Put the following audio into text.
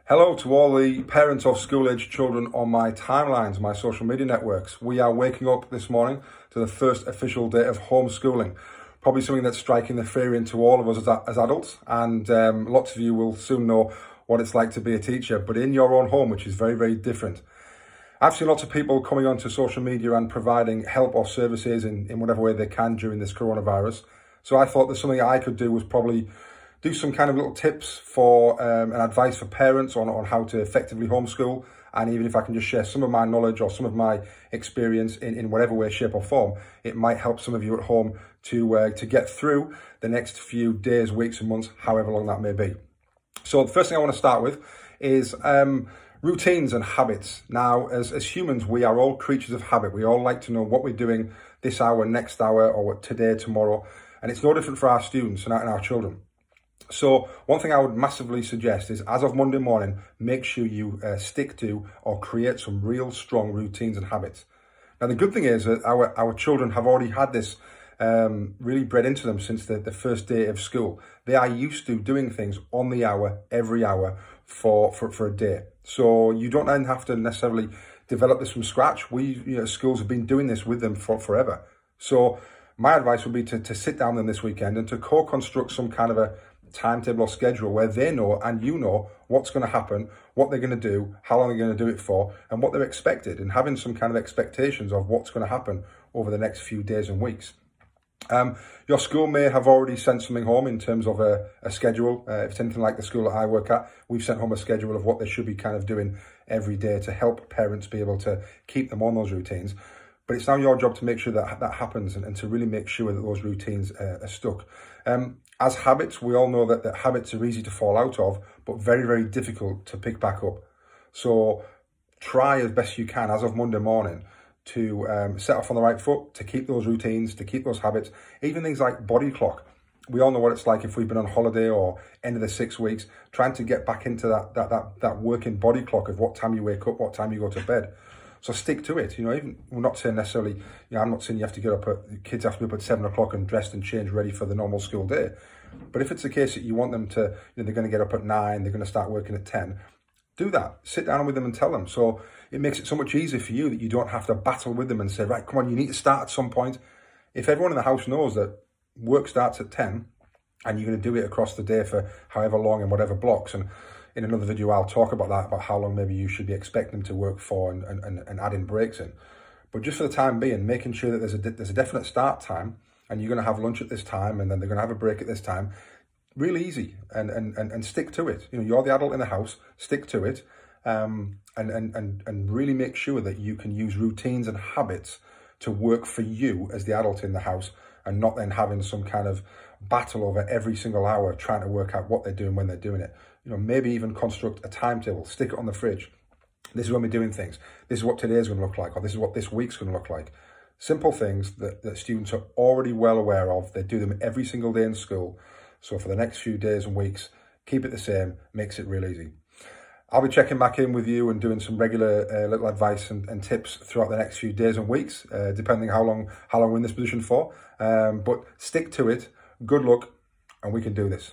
Hello to all the parents of school-aged children on my timelines, my social media networks. We are waking up this morning to the first official day of homeschooling. Probably something that's striking the fear into all of us as adults, and lots of you will soon know what it's like to be a teacher, but in your own home, which is very, very different. I've seen lots of people coming onto social media and providing help or services in whatever way they can during this coronavirus. So I thought that something I could do was probably do some kind of little tips for and advice for parents on how to effectively homeschool. And even if I can just share some of my knowledge or some of my experience in whatever way, shape or form, it might help some of you at home to get through the next few days, weeks and months, however long that may be. So the first thing I want to start with is routines and habits. Now, as humans, we are all creatures of habit. We all like to know what we're doing this hour, next hour, or what today, tomorrow. And it's no different for our students and our children. So one thing I would massively suggest is, as of Monday morning, make sure you stick to or create some real strong routines and habits. Now, the good thing is that our children have already had this really bred into them since the first day of school. They are used to doing things on the hour, every hour for a day. So you don't then have to necessarily develop this from scratch. Schools have been doing this with them for forever. So my advice would be to sit down with them this weekend and to co-construct some kind of a timetable or schedule where they know and you know what's going to happen, what they're going to do, how long they're going to do it for, and what they're expected, and having some kind of expectations of what's going to happen over the next few days and weeks. Your school may have already sent something home in terms of a schedule. If it's anything like the school that I work at, we've sent home a schedule of what they should be kind of doing every day to help parents be able to keep them on those routines. But it's now your job to make sure that that happens and to really make sure that those routines are stuck. As habits, we all know that habits are easy to fall out of, but very, very difficult to pick back up. So try as best you can, as of Monday morning, to set off on the right foot, to keep those routines, to keep those habits, even things like body clock. We all know what it's like if we've been on holiday or end of the 6 weeks, trying to get back into that working body clock of what time you wake up, what time you go to bed. So stick to it. Even we're not saying necessarily, I'm not saying you have to get up the kids have to be up at 7 o'clock and dressed and changed ready for the normal school day. But if it's the case that you want them to, they're going to get up at 9, they're going to start working at 10, do that. Sit down with them and tell them. So it makes it so much easier for you that you don't have to battle with them and say, right, come on, you need to start at some point. If everyone in the house knows that work starts at 10 and you're going to do it across the day for however long and whatever blocks, and in another video, I'll talk about that, about how long maybe you should be expecting them to work for and adding breaks in. But just for the time being, making sure that there's a definite start time and you're going to have lunch at this time and then they're going to have a break at this time. Really easy and stick to it. You're the adult in the house, stick to it and really make sure that you can use routines and habits to work for you as the adult in the house and not then having some kind of battle over every single hour trying to work out what they're doing when they're doing it. Maybe even construct a timetable, stick it on the fridge. This is when we're doing things. This is what today's going to look like, or this is what this week's going to look like. Simple things that students are already well aware of. They do them every single day in school. So for the next few days and weeks, keep it the same, makes it real easy. I'll be checking back in with you and doing some regular little advice and tips throughout the next few days and weeks, depending how long we're in this position for. But stick to it, good luck, and we can do this.